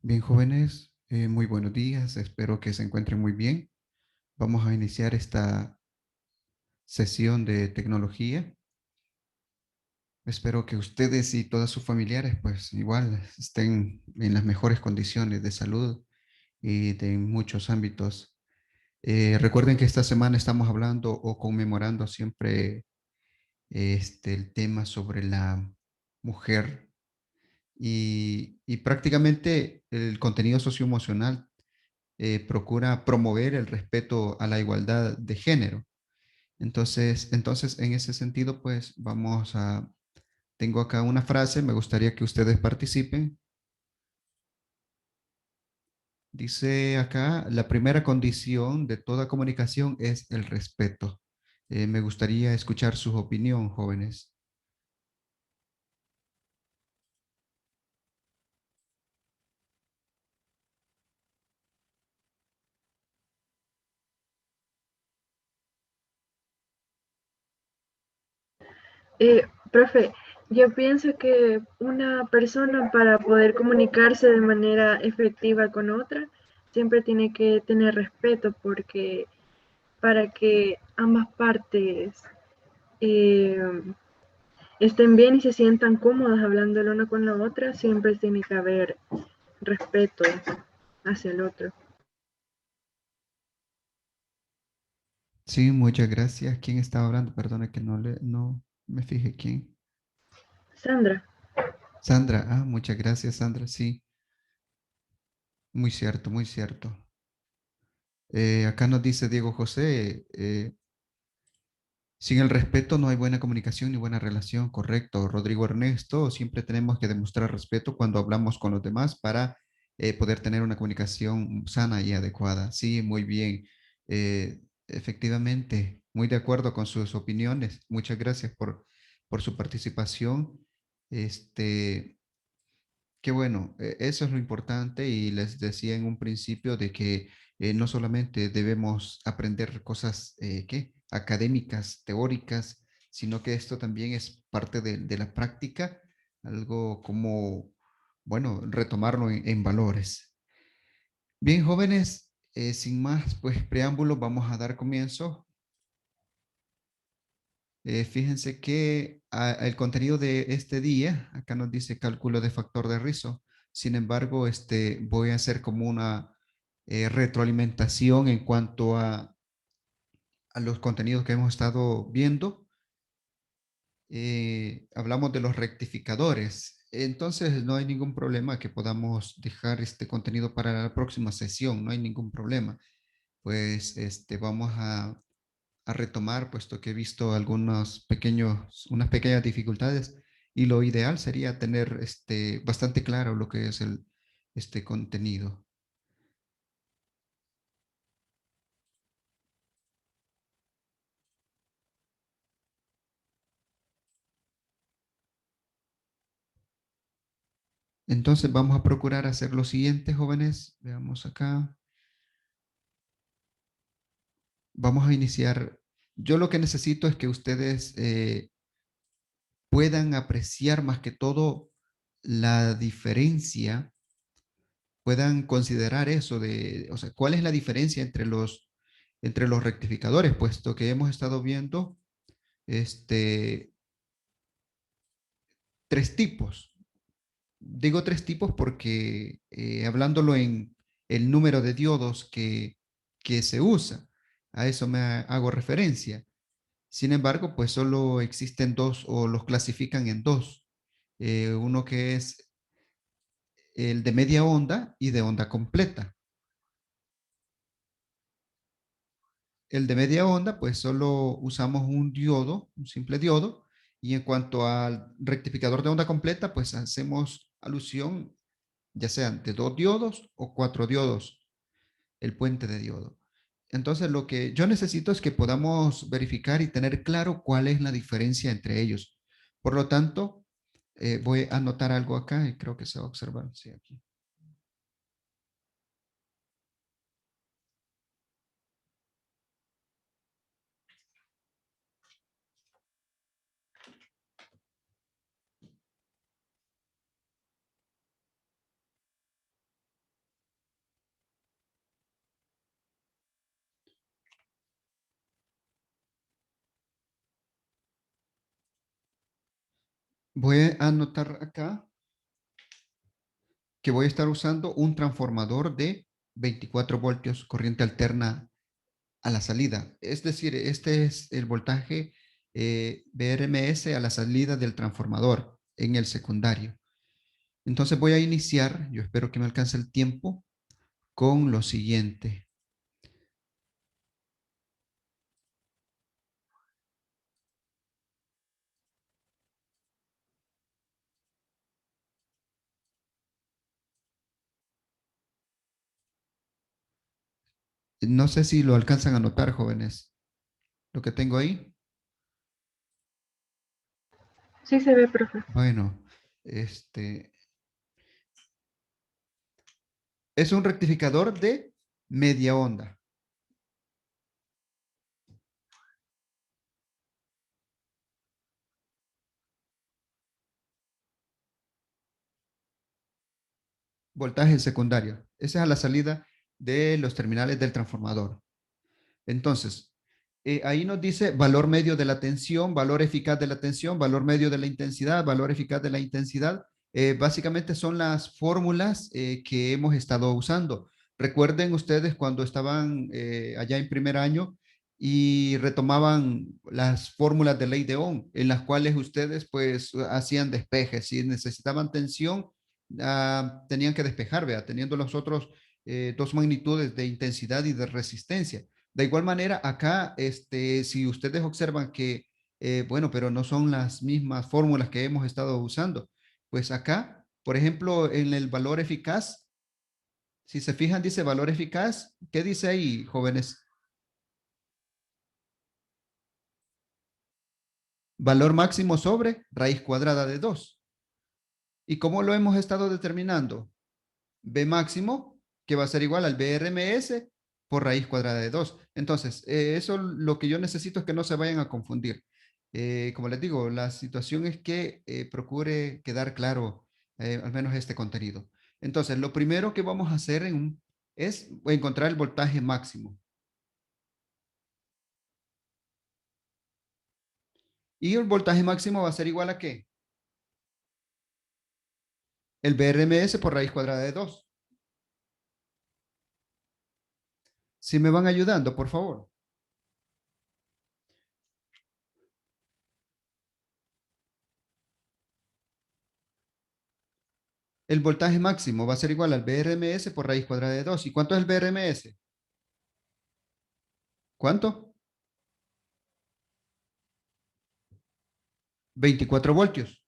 Bien, jóvenes, muy buenos días. Espero que se encuentren muy bien. Vamos a iniciar esta sesión de tecnología. Espero que ustedes y todos sus familiares, pues igual, estén en las mejores condiciones de salud y de muchos ámbitos. Recuerden que esta semana estamos hablando o conmemorando siempre el tema sobre la mujer y prácticamente el contenido socioemocional procura promover el respeto a la igualdad de género. Entonces, en ese sentido, pues tengo acá una frase, me gustaría que ustedes participen. Dice acá, la primera condición de toda comunicación es el respeto. Me gustaría escuchar su opinión, jóvenes. Profe, yo pienso que una persona para poder comunicarse de manera efectiva con otra siempre tiene que tener respeto porque para que ambas partes eh, estén bien y se sientan cómodas hablando la una con la otra, siempre tiene que haber respeto hacia el otro. Sí, muchas gracias. ¿Quién estaba hablando? Perdona que no me fijé quién. Sandra, Sandra. Ah, muchas gracias, Sandra. Sí, muy cierto, muy cierto. Acá nos dice Diego José, sin el respeto no hay buena comunicación ni buena relación, correcto. Rodrigo Ernesto, siempre tenemos que demostrar respeto cuando hablamos con los demás para poder tener una comunicación sana y adecuada. Sí, muy bien. Efectivamente, muy de acuerdo con sus opiniones. Muchas gracias por su participación. Este, Qué bueno, eso es lo importante y les decía en un principio de que no solamente debemos aprender cosas ¿qué? Académicas, teóricas, sino que esto también es parte de la práctica, algo como, bueno, retomarlo en valores. Bien, jóvenes, sin más pues preámbulos, vamos a dar comienzo. Fíjense que el contenido de este día, acá nos dice cálculo de factor de rizo. Sin embargo, voy a hacer como una retroalimentación en cuanto a los contenidos que hemos estado viendo. Hablamos de los rectificadores. Entonces, no hay ningún problema que podamos dejar este contenido para la próxima sesión. No hay ningún problema. Pues vamos a retomar, puesto que he visto unas pequeñas dificultades y lo ideal sería tener bastante claro lo que es este contenido. Entonces vamos a procurar hacer lo siguiente, jóvenes. Veamos acá. Vamos a iniciar. Yo lo que necesito es que ustedes puedan apreciar más que todo la diferencia, puedan considerar eso o sea, cuál es la diferencia entre los rectificadores, puesto que hemos estado viendo este, tres tipos. Digo tres tipos porque hablándolo en el número de diodos que se usa, a eso hago referencia. Sin embargo, pues solo existen dos o los clasifican en dos. Uno que es el de media onda y de onda completa. El de media onda, pues solo usamos un diodo, un simple diodo, y en cuanto al rectificador de onda completa, pues hacemos alusión ya sean de dos diodos o cuatro diodos, el puente de diodo. Entonces, lo que yo necesito es que podamos verificar y tener claro cuál es la diferencia entre ellos. Por lo tanto, voy a anotar algo acá y creo que se va a observar. Sí, aquí. Voy a anotar acá que voy a estar usando un transformador de 24 voltios corriente alterna a la salida. Es decir, este es el voltaje BRMS a la salida del transformador en el secundario. Entonces voy a iniciar, yo espero que me alcance el tiempo, con lo siguiente. No sé si lo alcanzan a notar, jóvenes, lo que tengo ahí. Sí se ve, profe. Bueno, es un rectificador de media onda. Voltaje secundario. Esa es a la salida de los terminales del transformador. Entonces, ahí nos dice valor medio de la tensión, valor eficaz de la tensión, valor medio de la intensidad, valor eficaz de la intensidad. Básicamente son las fórmulas que hemos estado usando. Recuerden ustedes cuando estaban allá en primer año y retomaban las fórmulas de ley de Ohm, en las cuales ustedes pues hacían despejes. Si necesitaban tensión, tenían que despejar, vea, teniendo los otros dos magnitudes de intensidad y de resistencia. De igual manera, acá, si ustedes observan que, bueno, pero no son las mismas fórmulas que hemos estado usando, pues acá, por ejemplo, en el valor eficaz, si se fijan, dice valor eficaz. ¿Qué dice ahí, jóvenes? Valor máximo sobre raíz cuadrada de 2. ¿Y cómo lo hemos estado determinando? B máximo, que va a ser igual al BRMS por raíz cuadrada de 2. Entonces, eso lo que yo necesito es que no se vayan a confundir. Como les digo, la situación es que procure quedar claro al menos este contenido. Entonces, lo primero que vamos a hacer es encontrar el voltaje máximo. Y el voltaje máximo va a ser igual a ¿qué? El BRMS por raíz cuadrada de 2. Si me van ayudando, por favor. El voltaje máximo va a ser igual al BRMS por raíz cuadrada de 2. ¿Y cuánto es el BRMS? ¿Cuánto? 24 voltios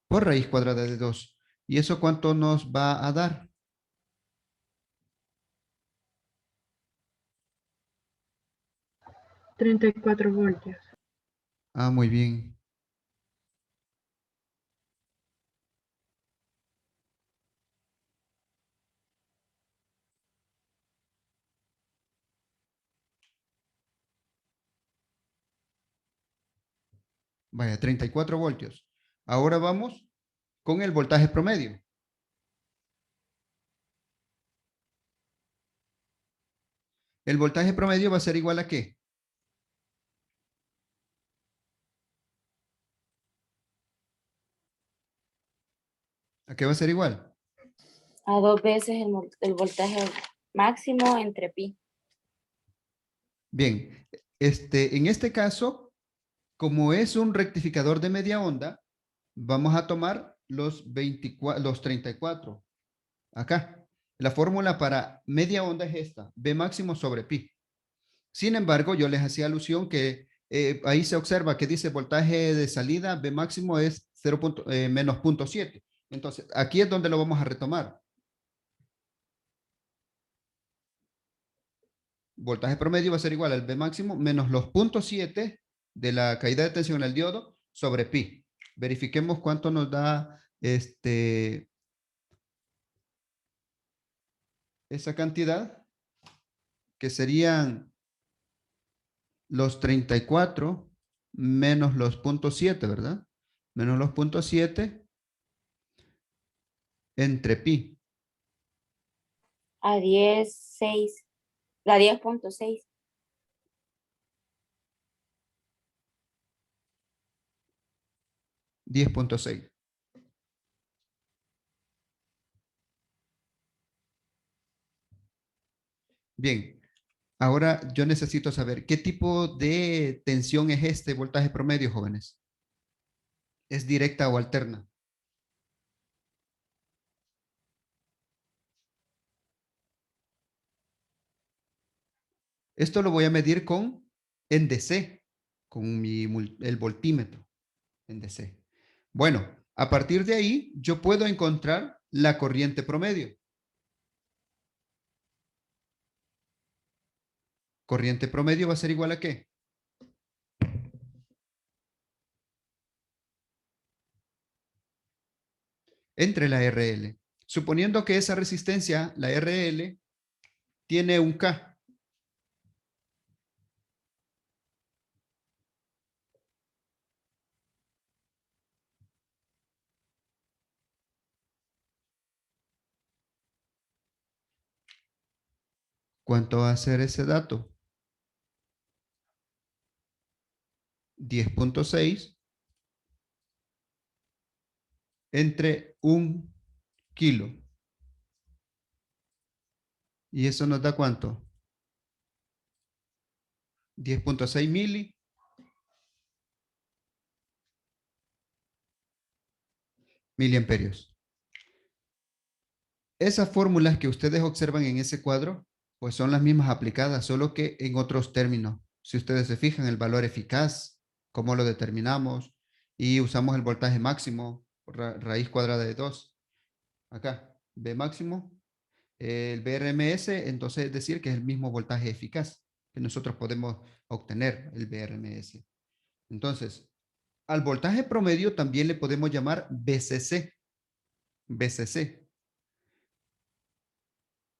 por raíz cuadrada de 2. ¿Y eso cuánto nos va a dar? 34 voltios. Ah, muy bien. Vaya, 34 voltios. Ahora vamos con el voltaje promedio. El voltaje promedio va a ser igual a ¿qué? ¿A qué va a ser igual? A 2 veces el voltaje máximo entre pi. Bien, en este caso, como es un rectificador de media onda, vamos a tomar los 34. Acá. La fórmula para media onda es esta, B máximo sobre pi. Sin embargo, yo les hacía alusión que ahí se observa que dice voltaje de salida, B máximo es 0. Menos 0.7. Entonces, aquí es donde lo vamos a retomar. Voltaje promedio va a ser igual al B máximo menos los 0.7 de la caída de tensión en el diodo sobre pi. Verifiquemos cuánto nos da esa cantidad, que serían los 34 menos los 0.7, ¿verdad? Menos los 0.7 entre pi. A 10,6. A 10,6. 10.6. Bien, ahora yo necesito saber qué tipo de tensión es este voltaje promedio, jóvenes. ¿Es directa o alterna? Esto lo voy a medir en DC, con el voltímetro en DC. Bueno, a partir de ahí yo puedo encontrar la corriente promedio. Corriente promedio va a ser igual a ¿qué? Entre la RL. Suponiendo que esa resistencia, la RL, tiene un K. ¿Cuánto va a ser ese dato? 10.6 entre 1 kilo. ¿Y eso nos da cuánto? 10.6 miliamperios. Esas fórmulas que ustedes observan en ese cuadro, pues son las mismas aplicadas, solo que en otros términos. Si ustedes se fijan, el valor eficaz, cómo lo determinamos, y usamos el voltaje máximo, raíz cuadrada de 2. Acá, B máximo, el BRMS, entonces es decir que es el mismo voltaje eficaz que nosotros podemos obtener, el BRMS. Entonces, al voltaje promedio también le podemos llamar BCC, BCC,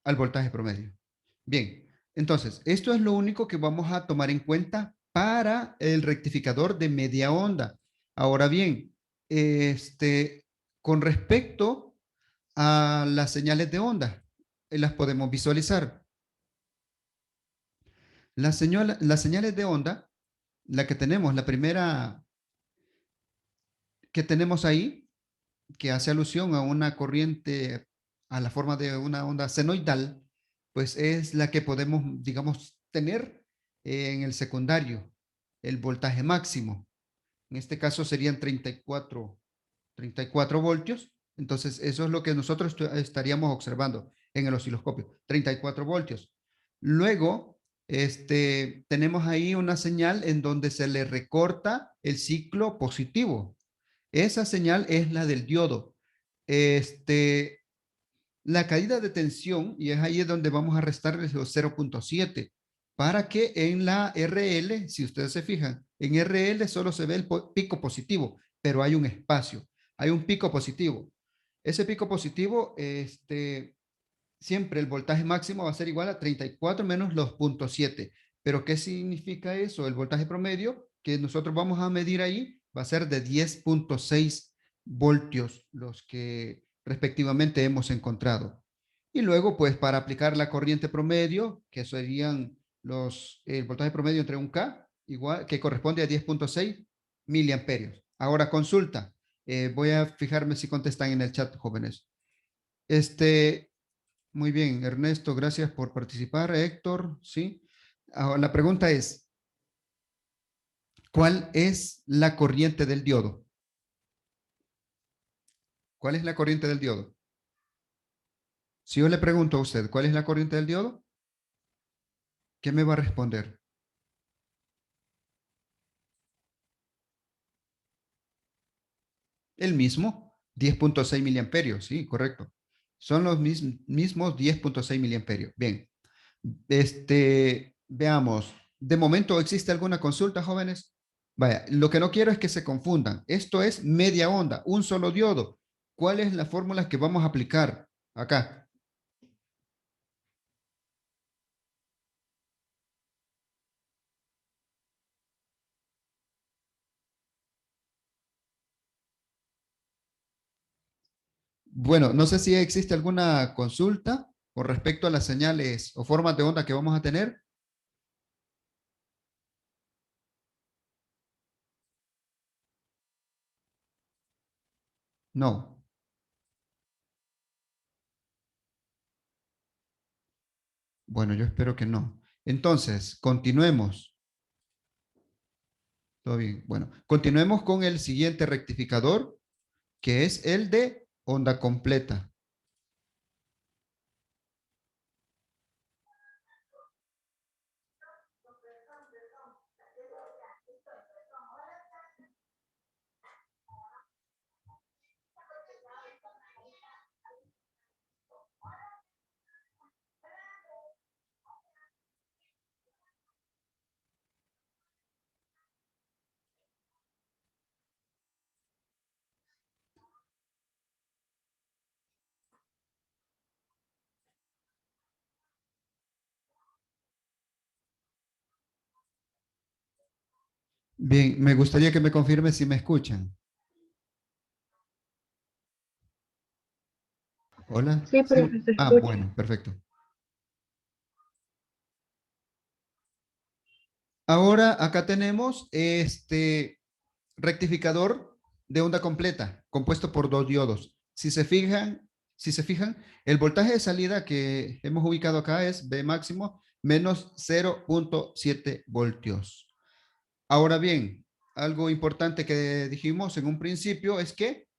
al voltaje promedio. Bien, entonces, esto es lo único que vamos a tomar en cuenta para el rectificador de media onda. Ahora bien, con respecto a las señales de onda, las podemos visualizar. Las señales de onda, la que tenemos, la primera que tenemos ahí, que hace alusión a una corriente, a la forma de una onda senoidal, pues es la que podemos, digamos, tener en el secundario, el voltaje máximo. En este caso serían 34 voltios. Entonces, eso es lo que nosotros estaríamos observando en el osciloscopio, 34 voltios. Luego, tenemos ahí una señal en donde se le recorta el ciclo positivo. Esa señal es la del diodo. La caída de tensión, y es ahí donde vamos a restarles los 0.7, para que en la RL, si ustedes se fijan, en RL solo se ve el pico positivo, pero hay un espacio, hay un pico positivo. Ese pico positivo, siempre el voltaje máximo va a ser igual a 34 menos los 0.7. Pero ¿qué significa eso? El voltaje promedio que nosotros vamos a medir ahí va a ser de 10.6 voltios, los que respectivamente hemos encontrado. Y luego, pues para aplicar la corriente promedio, que serían el voltaje promedio entre 1K, igual, que corresponde a 10.6 miliamperios. Ahora consulta. Voy a fijarme si contestan en el chat, jóvenes. Muy bien, Ernesto, gracias por participar. Héctor, sí. Ahora, la pregunta es, ¿cuál es la corriente del diodo? ¿Cuál es la corriente del diodo? Si yo le pregunto a usted, ¿cuál es la corriente del diodo? ¿Qué me va a responder? El mismo, 10.6 miliamperios, sí, correcto. Son los mismos 10.6 miliamperios. Bien, veamos. De momento, ¿existe alguna consulta, jóvenes? Vaya, lo que no quiero es que se confundan. Esto es media onda, un solo diodo. ¿Cuál es la fórmula que vamos a aplicar acá? Bueno, no sé si existe alguna consulta con respecto a las señales o formas de onda que vamos a tener. No. Bueno, yo espero que no. Entonces, continuemos. Todo bien. Bueno, continuemos con el siguiente rectificador, que es el de onda completa. Bien, me gustaría que me confirme si me escuchan. Hola. Sí, ¿Sí? profe, se Ah, escucha. bueno, perfecto. Ahora acá tenemos este rectificador de onda completa, compuesto por dos diodos. Si se fijan, el voltaje de salida que hemos ubicado acá es V máximo menos 0.7 voltios. Ahora bien, algo importante que dijimos en un principio es que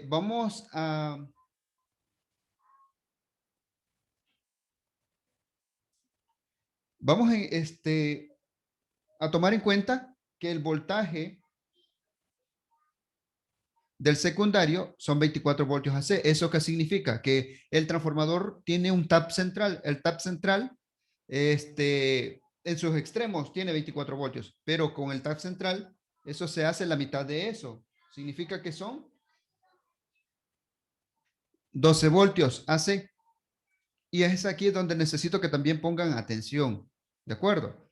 vamos a tomar en cuenta que el voltaje del secundario son 24 voltios AC. ¿Eso qué significa? Que el transformador tiene un tap central. El tap central, en sus extremos tiene 24 voltios, pero con el tap central, eso se hace la mitad de eso. Significa que son 12 voltios AC. Y es aquí donde necesito que también pongan atención. ¿De acuerdo?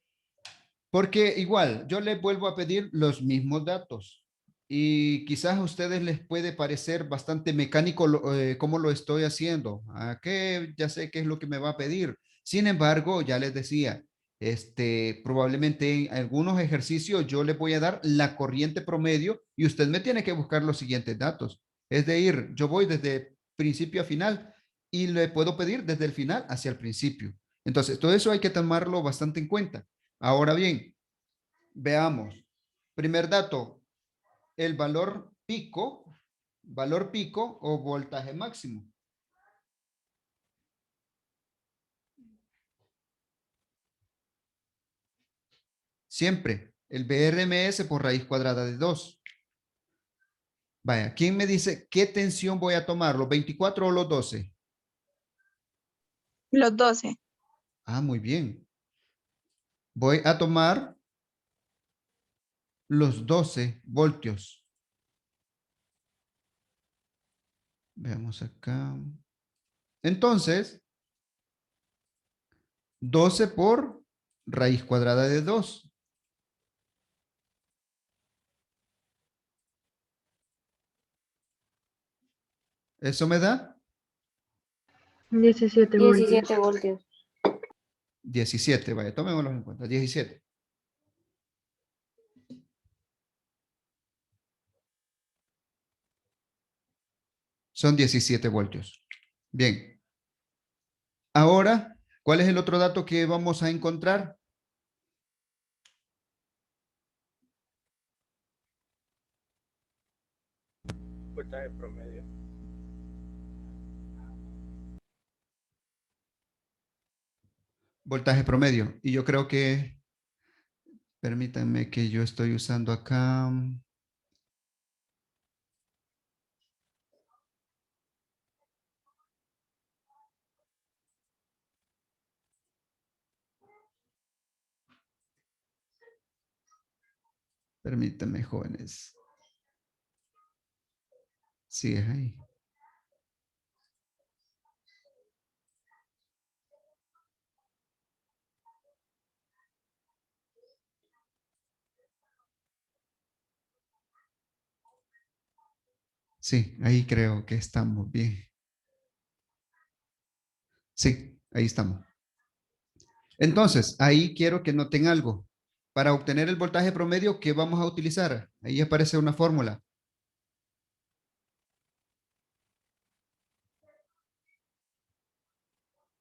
Porque igual, yo les vuelvo a pedir los mismos datos y quizás a ustedes les puede parecer bastante mecánico cómo lo estoy haciendo. ¿A qué? Ya sé qué es lo que me va a pedir. Sin embargo, ya les decía, probablemente en algunos ejercicios yo les voy a dar la corriente promedio y usted me tiene que buscar los siguientes datos. Es de ir, yo voy desde principio a final y le puedo pedir desde el final hacia el principio. Entonces, todo eso hay que tomarlo bastante en cuenta. Ahora bien, veamos. Primer dato, el valor pico o voltaje máximo. Siempre el BRMS por raíz cuadrada de 2. Vaya, ¿quién me dice qué tensión voy a tomar? ¿Los 24 o los 12? Los 12. Ah, muy bien. Voy a tomar los 12 voltios. Veamos acá. Entonces, 12 por raíz cuadrada de 2. Eso me da 17 voltios. 17 voltios. 17. Vaya, tomémoslo en cuenta. 17. Son 17 voltios. Bien. Ahora, ¿cuál es el otro dato que vamos a encontrar? Voltaje promedio. Voltaje promedio. Y yo creo que, permítanme que yo estoy usando acá. Permítanme, jóvenes. Sí, es ahí. Sí, ahí creo que estamos bien. Sí, ahí estamos. Entonces, ahí quiero que noten algo. Para obtener el voltaje promedio, ¿qué vamos a utilizar? Ahí aparece una fórmula.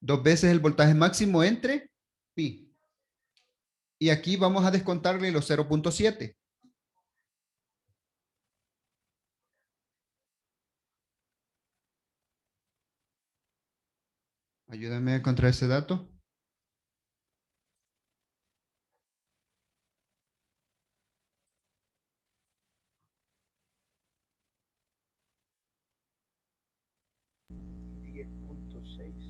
2 veces el voltaje máximo entre pi. Y aquí vamos a descontarle los 0.7. Ayúdame a encontrar ese dato. Diez punto seis.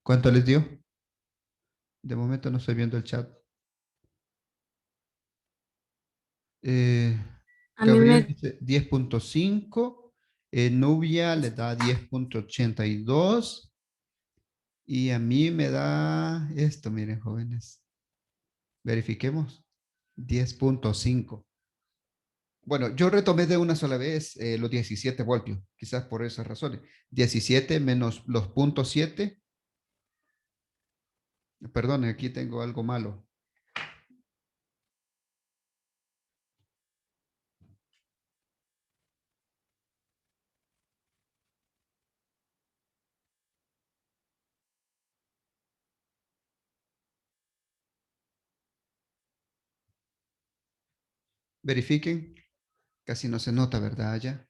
¿Cuánto les dio? De momento no estoy viendo el chat. A mí Gabriel me, dice 10.5. Nubia le da 10.82. Y a mí me da esto, miren, jóvenes. Verifiquemos. 10.5. Bueno, yo retomé de una sola vez los 17 voltios, quizás por esas razones. 17 menos los puntos 7. Perdón, aquí tengo algo malo. Verifiquen. Casi no se nota, ¿verdad? Ya.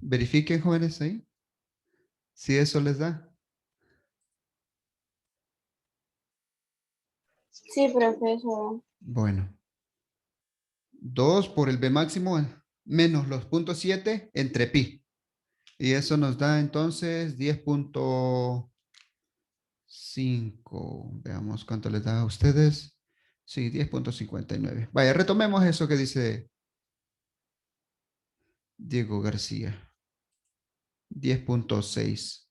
Verifiquen, jóvenes, ahí. Si eso les da. sí, profesor. Bueno. 2 por el B máximo menos los puntos 7 entre pi. Y eso nos da entonces 10.5. Veamos cuánto les da a ustedes. Sí, 10.59. Vaya, retomemos eso que dice Diego García. 10.6.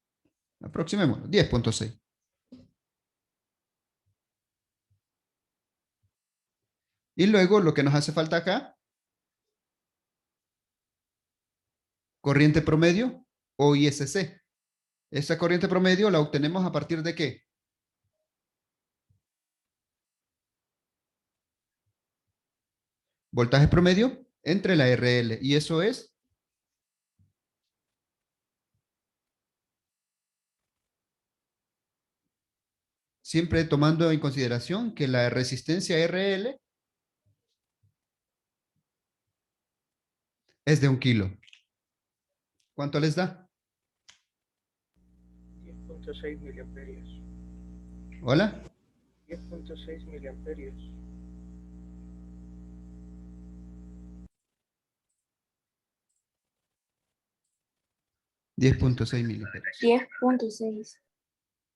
Aproximémonos. 10.6. Y luego lo que nos hace falta acá, corriente promedio o ISC. Esa corriente promedio la obtenemos a partir de ¿qué? Voltaje promedio entre la RL. Y eso es siempre tomando en consideración que la resistencia RL es de 1 kilo. ¿Cuánto les da? 10.6 miliamperios. ¿Hola? 10.6 miliamperios. 10.6 miliamperios. 10.6.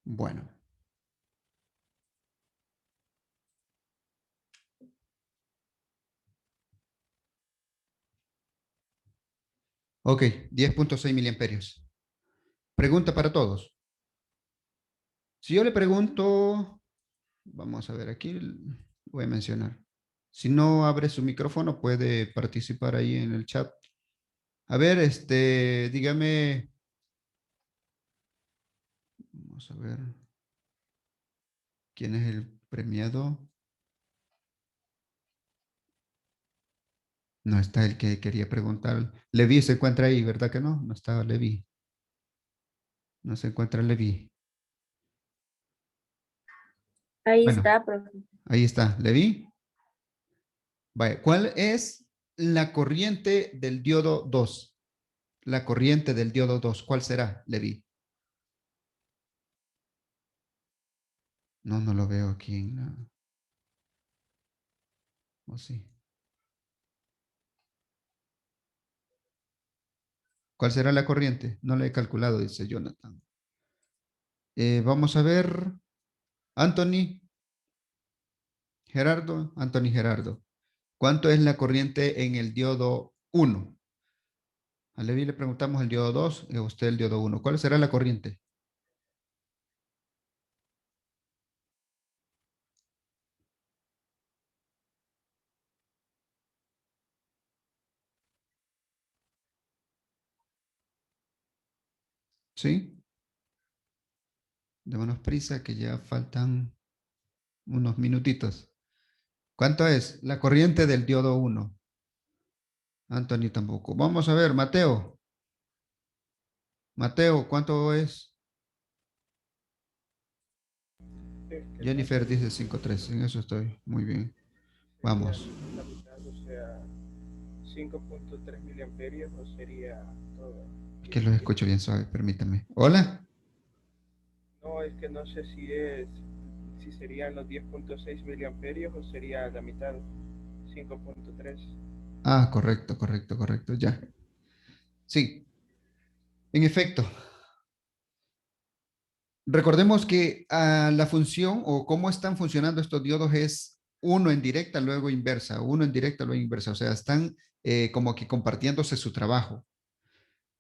Bueno. Ok, 10.6 miliamperios. Pregunta para todos. Si yo le pregunto, vamos a ver aquí, voy a mencionar. Si no abre su micrófono, puede participar ahí en el chat. A ver, dígame. Vamos a ver. ¿Quién es el premiado? No está el que quería preguntar. Levi se encuentra ahí, ¿verdad que no? No está Levi. No se encuentra Levi. Ahí Bueno, está, profesor. ahí está. Levi. Vale. ¿Cuál es la corriente del diodo 2? La corriente del diodo 2. ¿Cuál será, Levi? No, no lo veo aquí en la... ¿O sí? ¿Cuál será la corriente? No la he calculado, dice Jonathan. Vamos a ver. Anthony, Gerardo, Anthony Gerardo. ¿Cuánto es la corriente en el diodo 1? A Levi le preguntamos el diodo 2 y a usted el diodo 1. ¿Cuál será la corriente? ¿Sí? Démonos prisa que ya faltan unos minutitos. ¿Cuánto es la corriente del diodo 1? Anthony tampoco. Vamos a ver, Mateo. Mateo, ¿cuánto es? Jennifer dice 5.3. En eso estoy. Muy bien. Sería Vamos. la mitad, o sea, 5.3 miliamperios, o sería todo. Es que lo escucho bien suave, permítame. Hola. No, es que no sé si serían los 10.6 miliamperios o sería la mitad, 5.3. Ah, correcto, correcto, correcto. Ya. Sí, en efecto. Recordemos que la función o cómo están funcionando estos diodos es uno en directa, luego inversa, uno en directa, luego inversa. O sea, están como que compartiéndose su trabajo.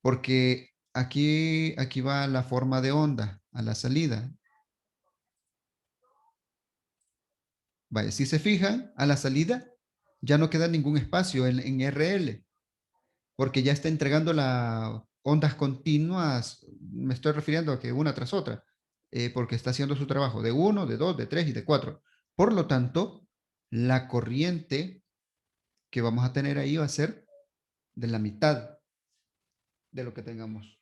Porque aquí va la forma de onda a la salida. Vaya, si se fijan, a la salida ya no queda ningún espacio en RL, porque ya está entregando las ondas continuas, me estoy refiriendo a que una tras otra, porque está haciendo su trabajo de uno, de dos, de tres y de cuatro. Por lo tanto, la corriente que vamos a tener ahí va a ser de la mitad de lo que tengamos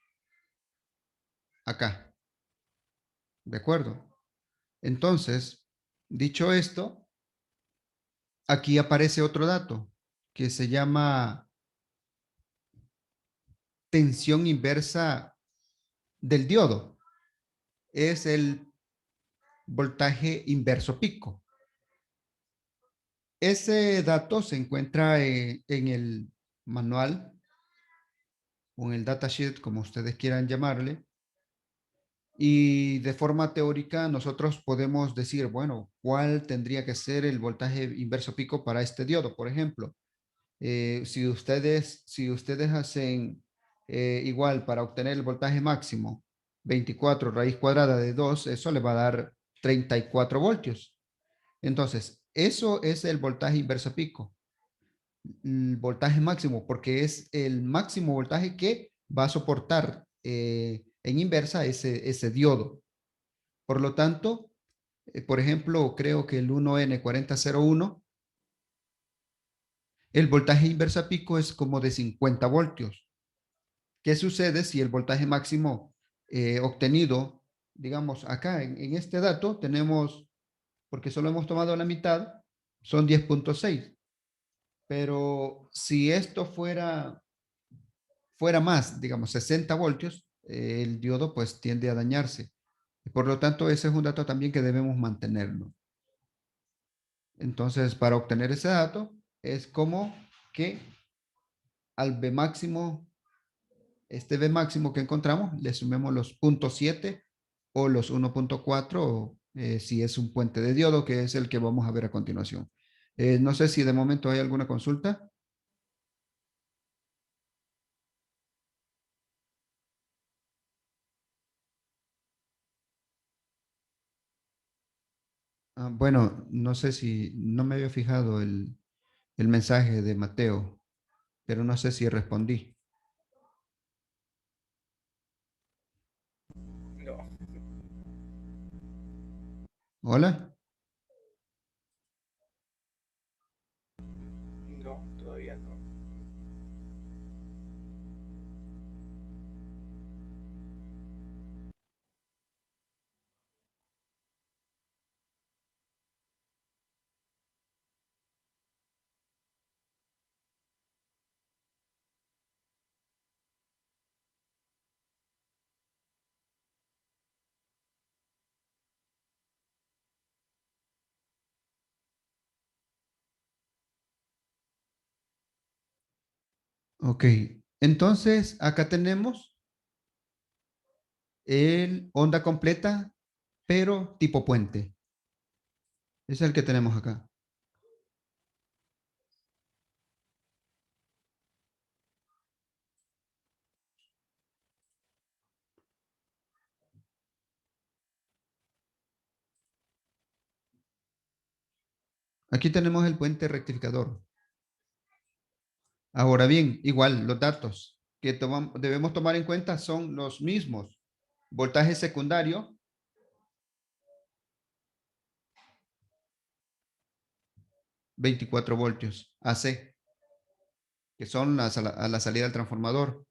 acá. ¿De acuerdo? Entonces, dicho esto, aquí aparece otro dato que se llama tensión inversa del diodo. Es el voltaje inverso pico. Ese dato se encuentra en el manual o en el datasheet, como ustedes quieran llamarle. Y de forma teórica nosotros podemos decir, bueno, ¿cuál tendría que ser el voltaje inverso pico para este diodo? Por ejemplo, si ustedes hacen igual para obtener el voltaje máximo, 24 raíz cuadrada de 2, eso le va a dar 34 voltios. Entonces, eso es el voltaje inverso pico, el voltaje máximo, porque es el máximo voltaje que va a soportar en inversa ese diodo. Por lo tanto, por ejemplo, creo que el 1N4001, el voltaje inversa pico es como de 50 voltios. ¿Qué sucede si el voltaje máximo obtenido, digamos, acá en este dato tenemos, porque solo hemos tomado la mitad, son 10.6? Pero si esto fuera más, digamos, 60 voltios, el diodo pues tiende a dañarse. Por lo tanto, ese es un dato también que debemos mantenerlo. Entonces, para obtener ese dato, es como que al B máximo, este B máximo que encontramos, le sumemos los 0.7 o los 1.4, si es un puente de diodo, que es el que vamos a ver a continuación. No sé si de momento hay alguna consulta. Bueno, no sé si no me había fijado el mensaje de Mateo, pero no sé si respondí. No, Hola. no, todavía no. Ok. Entonces, acá tenemos el onda completa, pero tipo puente. Es el que tenemos acá. Aquí tenemos el puente rectificador. Ahora bien, igual los datos que debemos tomar en cuenta son los mismos. Voltaje secundario, 24 voltios, AC, que son a la salida del transformador.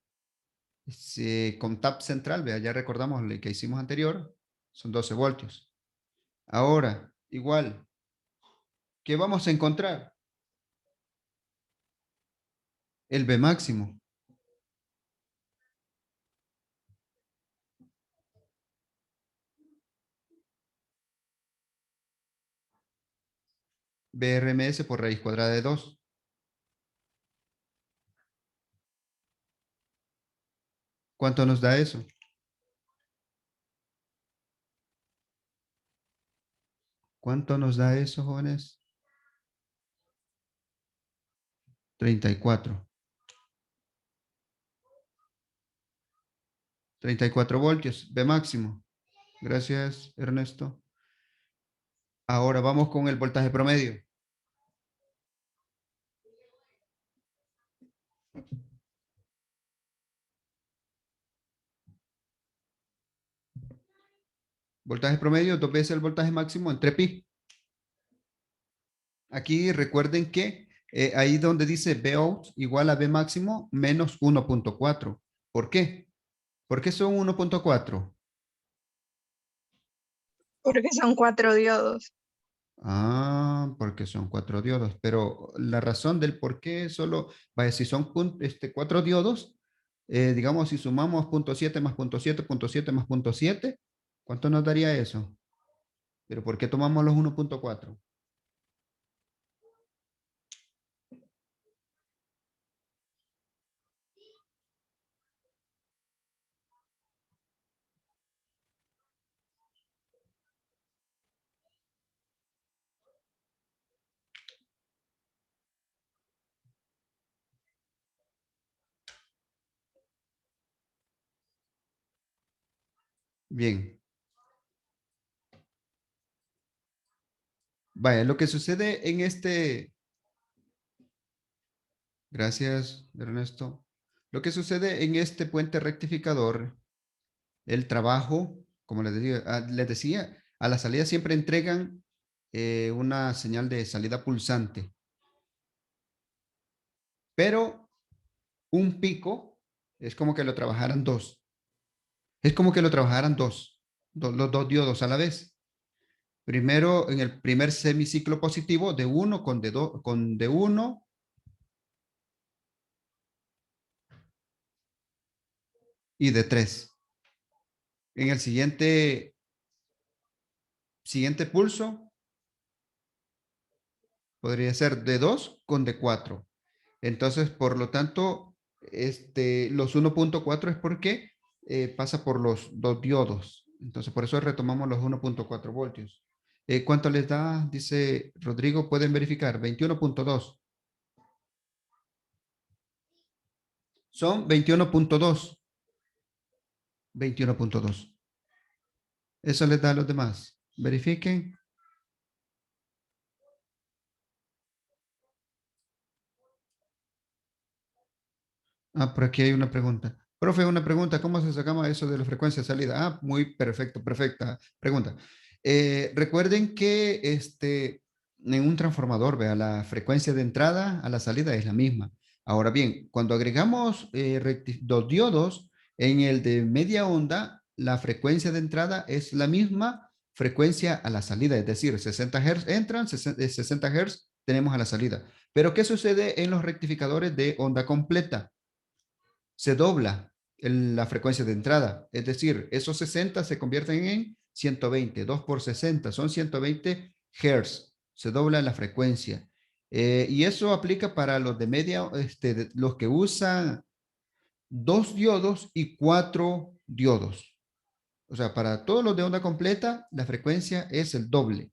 Con tap central, vea, ya recordamos lo que hicimos anterior, son 12 voltios. Ahora, igual, ¿qué vamos a encontrar? El B máximo. BRMS por raíz cuadrada de 2. ¿Cuánto nos da eso? ¿Cuánto nos da eso, jóvenes? 34. 34 voltios, B máximo. Gracias, Ernesto. Ahora vamos con el voltaje promedio. Voltaje promedio, 2 veces el voltaje máximo entre pi. Aquí recuerden que ahí donde dice B out igual a B máximo menos 1.4. ¿Por qué? ¿Por qué son 1.4? Porque son 4 diodos. Ah, porque son 4 diodos. Pero la razón del por qué solo, vaya, si son 4 diodos, digamos, si sumamos .7 más .7, .7 más .7, ¿cuánto nos daría eso? Pero ¿por qué tomamos los 1.4? Bien. Vaya, lo que sucede en este... Gracias, Ernesto. Lo que sucede en este puente rectificador, el trabajo, como les decía, a la salida siempre entregan una señal de salida pulsante. Pero un pico es como que lo trabajaran dos. Es como que lo trabajaran los dos diodos a la vez. Primero, en el primer semiciclo positivo, de 1 con de 1 y de 3. En el siguiente pulso, podría ser de 2 con de 4. Entonces, por lo tanto, los 1.4 es porque pasa por los dos diodos. Entonces, por eso retomamos los 1.4 voltios. ¿Cuánto les da? Dice Rodrigo, pueden verificar. 21.2. Son 21.2. 21.2. Eso les da a los demás. Verifiquen. Ah, por aquí hay una pregunta. Profe, una pregunta. ¿Cómo se sacamos eso de la frecuencia de salida? Ah, muy perfecto, perfecta pregunta. Recuerden que en un transformador, vea, la frecuencia de entrada a la salida es la misma. Ahora bien, cuando agregamos dos diodos, en el de media onda, la frecuencia de entrada es la misma frecuencia a la salida, es decir, 60 Hz entran, 60 Hz tenemos a la salida. Pero ¿qué sucede en los rectificadores de onda completa? Se dobla la frecuencia de entrada. Es decir, esos 60 se convierten en 120. 2 por 60 son 120 Hz. Se dobla la frecuencia. Y eso aplica para los de media, los que usan 2 diodos y 4 diodos. O sea, para todos los de onda completa, la frecuencia es el doble.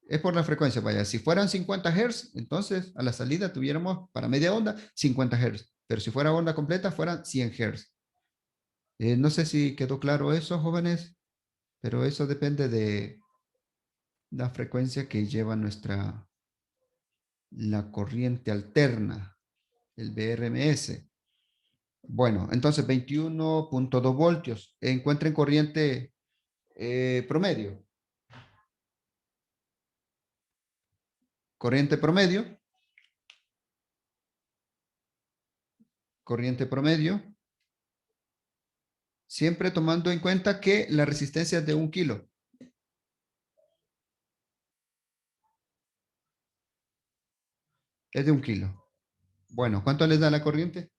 Es por la frecuencia, vaya, si fueran 50 Hz, entonces a la salida tuviéramos para media onda 50 Hz, pero si fuera onda completa fueran 100 Hz. No sé si quedó claro eso, jóvenes, pero eso depende la frecuencia que lleva la corriente alterna, el BRMS. Bueno, entonces 21.2 voltios. Encuentren corriente promedio. Corriente promedio. Corriente promedio. Siempre tomando en cuenta que la resistencia es de 1 kilo. Es de 1 kilo. Bueno, ¿cuánto les da la corriente?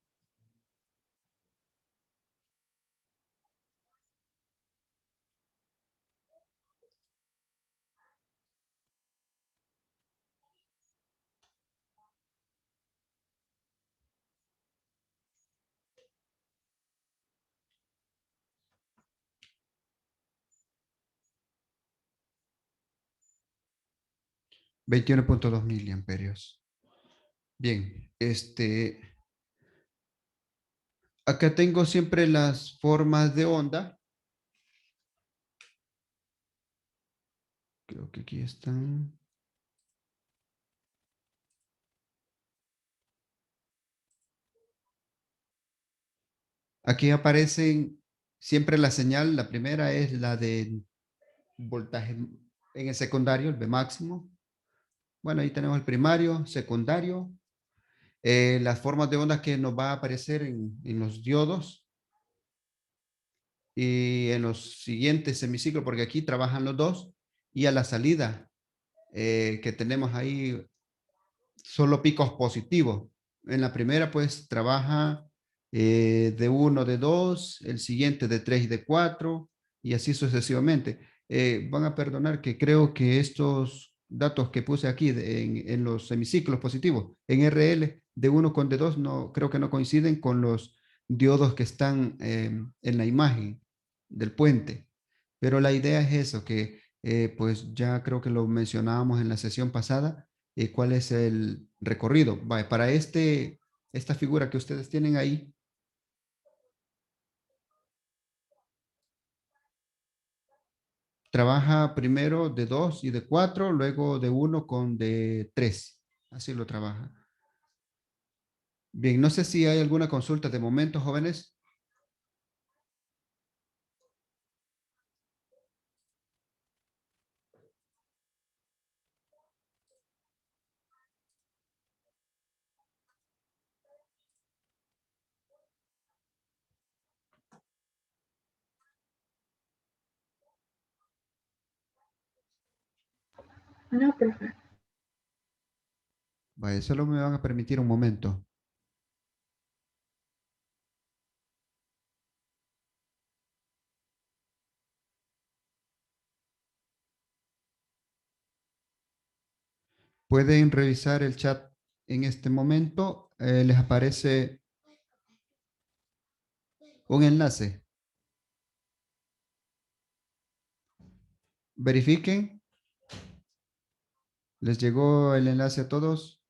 $21.2 miliamperios. Bien, acá tengo siempre las formas de onda. Creo que aquí están. Aquí aparecen siempre la señal. La primera es la de voltaje en el secundario, el B máximo. Bueno, ahí tenemos el primario, secundario. Las formas de ondas que nos va a aparecer en los diodos y en los siguientes semiciclos, porque aquí trabajan los dos. Y a la salida que tenemos ahí solo picos positivos. En la primera, pues trabaja de 1, de 2, el siguiente de 3 y de 4, y así sucesivamente. Van a perdonar que creo que estos datos que puse aquí en los semiciclos positivos, en RL, de 1 con de 2, no, creo que no coinciden con los diodos que están en la imagen del puente. Pero la idea es eso, que pues ya creo que lo mencionábamos en la sesión pasada, cuál es el recorrido. Vale, para esta figura que ustedes tienen ahí, trabaja primero de 2 y de 4, luego de 1 con de 3. Así lo trabaja. Bien, no sé si hay alguna consulta de momento, jóvenes. No, profe. Vale, solo me van a permitir un momento. Pueden revisar el chat en este momento. Les aparece un enlace. Verifiquen. ¿Les llegó el enlace a todos?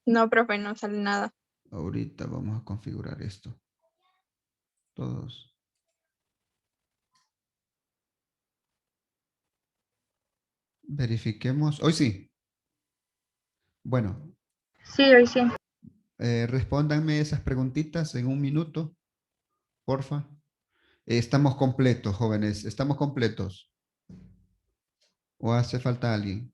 No, profe, no sale nada. Ahorita vamos a configurar esto. Todos. Verifiquemos. Hoy sí. Bueno, Sí, hoy sí. respóndanme esas preguntitas en un minuto, porfa. Estamos completos, jóvenes. Estamos completos. ¿O hace falta alguien?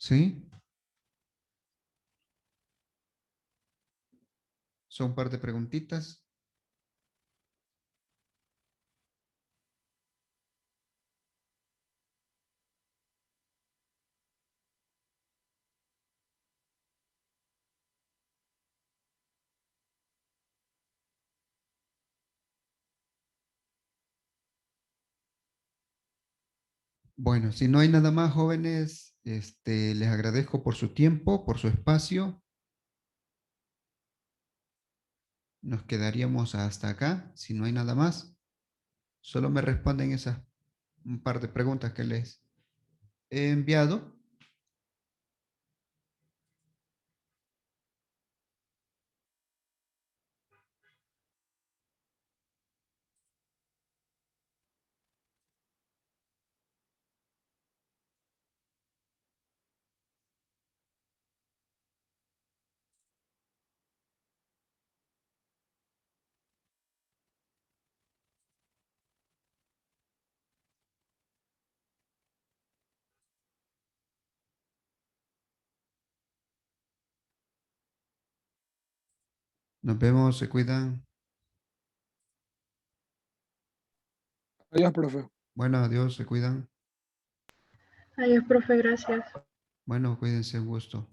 ¿Sí? Son un par de preguntitas. Bueno, si no hay nada más, jóvenes, les agradezco por su tiempo, por su espacio. Nos quedaríamos hasta acá, si no hay nada más. Solo me responden esas un par de preguntas que les he enviado. Nos vemos, se cuidan. Adiós, profe. Bueno, adiós, se cuidan. Adiós, profe, gracias. Bueno, cuídense, un gusto.